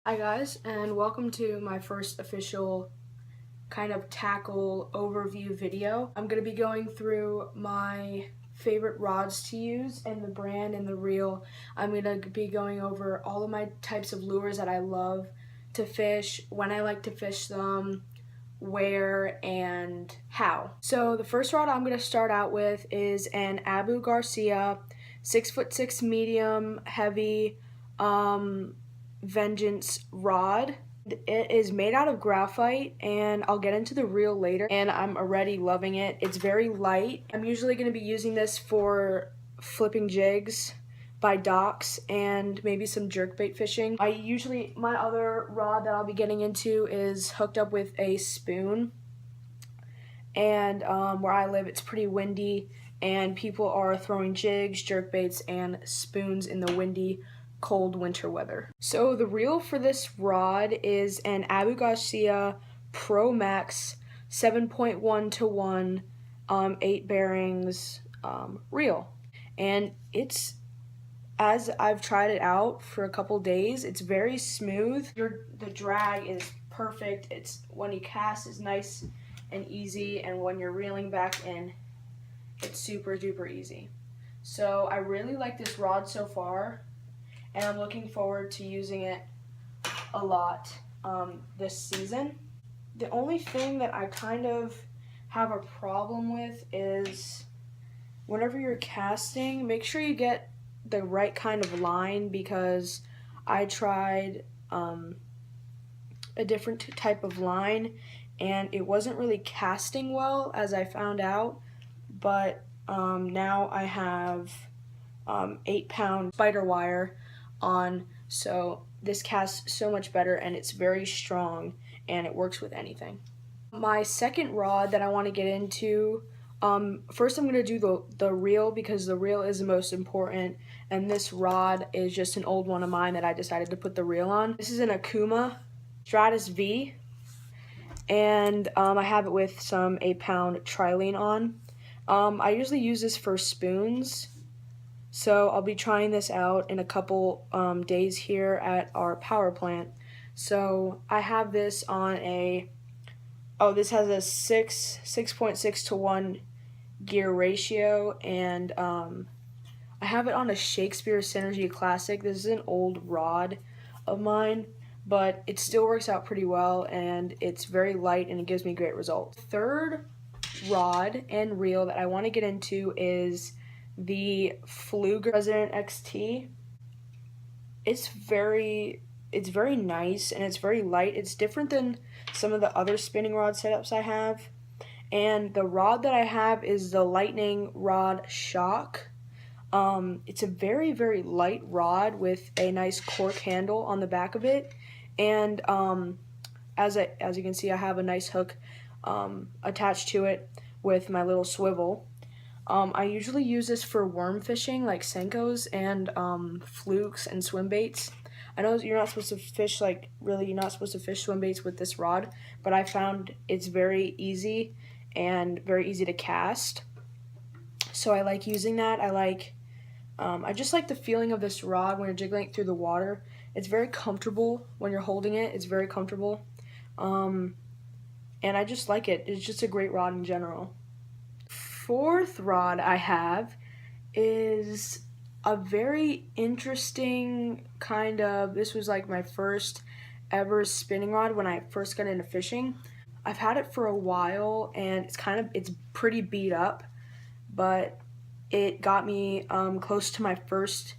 Hi guys, and welcome to my first official kind of tackle overview video. I'm going to be going through my favorite rods to use and the brand and the reel. I'm going to be going over all of my types of lures that I love to fish, when I like to fish them, where, and how. So the first rod I'm going to start out with is an Garcia 6'6" medium heavy Vengeance rod. It is made out of graphite, and I'll get into the reel later, and I'm already loving it. It's very light. I'm usually going to be using this for flipping jigs by docks and maybe some jerkbait fishing. My other rod that I'll be getting into is hooked up with a spoon, and where I live it's pretty windy and people are throwing jigs, jerkbaits, and spoons in the windy cold winter weather. So the reel for this rod is an Garcia Pro Max 7.1 to 1 8 bearings reel, and it's, as I've tried it out for a couple days, it's very smooth. The drag is perfect. It's when you cast is nice and easy, and when you're reeling back in, it's super duper easy. So I really like this rod so far, and I'm looking forward to using it a lot this season. The only thing that I kind of have a problem with is whenever you're casting, make sure you get the right kind of line, because I tried a different type of line and it wasn't really casting well, as I found out. But now I have 8-pound spider wire on, so this casts so much better, and it's very strong and it works with anything. My second rod that I want to get into, first I'm going to do the reel, because the reel is the most important, and this rod is just an old one of mine that I decided to put the reel on. This is an Akuma Stratus V, and I have it with some 8-pound trilene on. I usually use this for spoons, so I'll be trying this out in a couple days here at our power plant. So I have this on this has a 6.6 to 1 gear ratio, and I have it on a Shakespeare Synergy Classic. This is an old rod of mine, but it still works out pretty well, and it's very light and it gives me great results. Third rod and reel that I want to get into is the Fluger President XT. It's very nice and it's very light. It's different than some of the other spinning rod setups I have. And the rod that I have is the Lightning Rod Shock. It's a very, very light rod with a nice cork handle on the back of it. And as you can see, I have a nice hook attached to it with my little swivel. I usually use this for worm fishing, like Senkos and flukes and swim baits. I know you're not supposed to fish, you're not supposed to fish swim baits with this rod, but I found it's very easy and very easy to cast. So I like using that. I just like the feeling of this rod when you're jiggling it through the water. It's very comfortable when you're holding it. It's very comfortable. And I just like it. It's just a great rod in general. Fourth rod I have is a very interesting this was like my first ever spinning rod when I first got into fishing. I've had it for a while, and it's pretty beat up, but it got me close to my first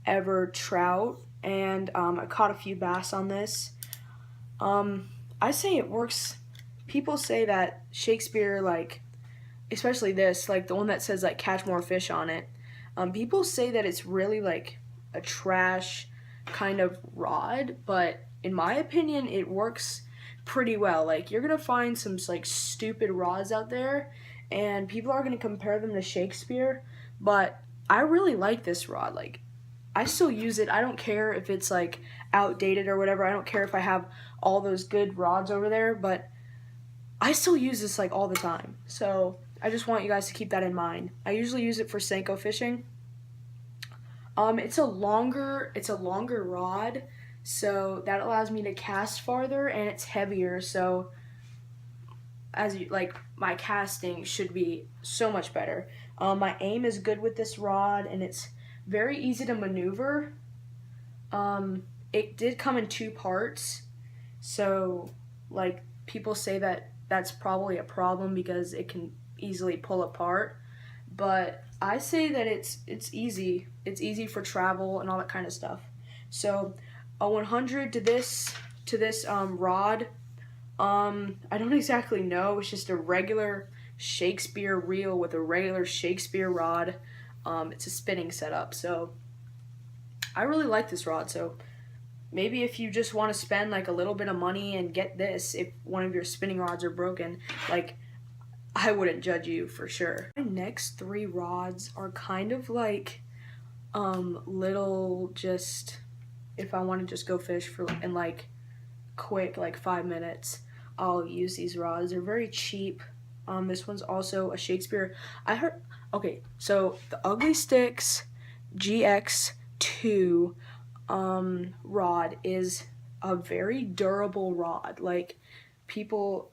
ever trout, and I caught a few bass on this. I say it works. People say that Shakespeare, especially this, the one that says catch more fish on it, people say that it's really a trash kind of rod, but in my opinion it works pretty well. You're gonna find some stupid rods out there, and people are gonna compare them to Shakespeare, but I really like this rod. I still use it. I don't care if it's outdated or whatever. I don't care if I have all those good rods over there, but I still use this all the time. So I just want you guys to keep that in mind. I usually use it for Senko fishing. It's a longer rod so that allows me to cast farther, and it's heavier, so as you like, my casting should be so much better. My aim is good with this rod, and it's very easy to maneuver. It did come in two parts, so like people say that that's probably a problem because it can easily pull apart. But I say that it's easy. It's easy for travel and all that kind of stuff. So a 100 to this rod. I don't exactly know. It's just a regular Shakespeare reel with a regular Shakespeare rod. It's a spinning setup. So I really like this rod. So maybe if you just want to spend like a little bit of money and get this, if one of your spinning rods are broken, like I wouldn't judge you for sure. My next three rods are kind of like little, just if I want to just go fish for in like quick, like 5 minutes, I'll use these rods. They're very cheap. This one's also a Shakespeare. I heard, okay, so the Ugly Sticks GX2 rod is a very durable rod. Like, people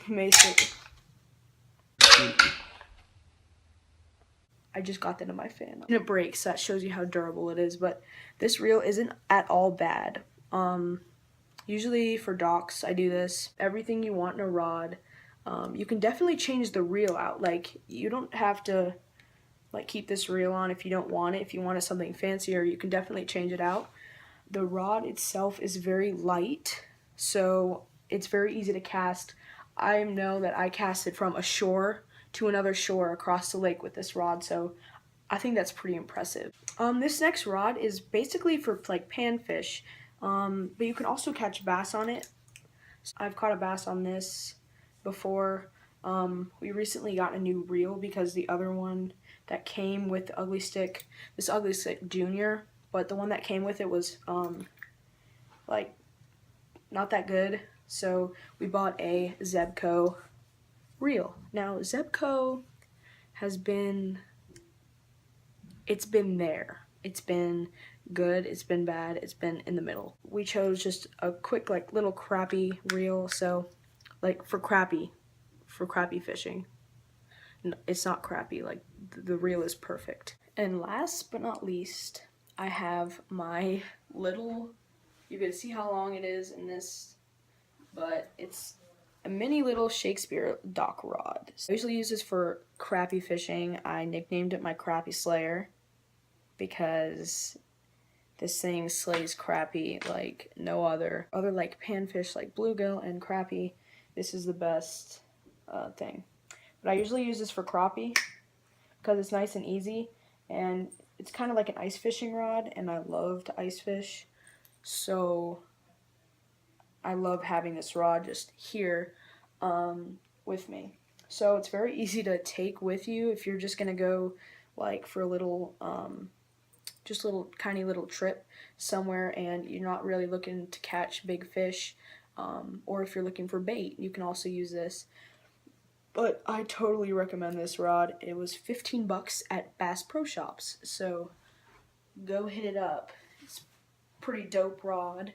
may say, I just got that in my fan. And it breaks, so that shows you how durable it is, but this reel isn't at all bad. Usually for docks, I do this. Everything you want in a rod. You can definitely change the reel out. Like, you don't have to like keep this reel on if you don't want it. If you wanted something fancier, you can definitely change it out. The rod itself is very light, so it's very easy to cast. I know that I casted from a shore to another shore across the lake with this rod, so I think that's pretty impressive. This next rod is basically for like panfish, but you can also catch bass on it. I've caught a bass on this before. We recently got a new reel because the other one that came with the Ugly Stick, this Ugly Stick Junior, but the one that came with it was like not that good. So we bought a Zebco reel. Now Zebco has been, it's been there. It's been good, it's been bad, it's been in the middle. We chose just a quick like little crappie reel, so like for crappie fishing. It's not crappy, like the reel is perfect. And last but not least, I have my little, you can see how long it is in this, but it's a mini little Shakespeare dock rod. So I usually use this for crappie fishing. I nicknamed it my Crappie Slayer because this thing slays crappie like no other. Other like panfish like bluegill and crappie, this is the best thing. But I usually use this for crappie because it's nice and easy, and it's kind of like an ice fishing rod, and I love to ice fish, so I love having this rod just here with me. So it's very easy to take with you if you're just gonna go like for a little just a little tiny little trip somewhere and you're not really looking to catch big fish, or if you're looking for bait, you can also use this. But I totally recommend this rod. It was 15 bucks at Bass Pro Shops, so go hit it up. It's a pretty dope rod.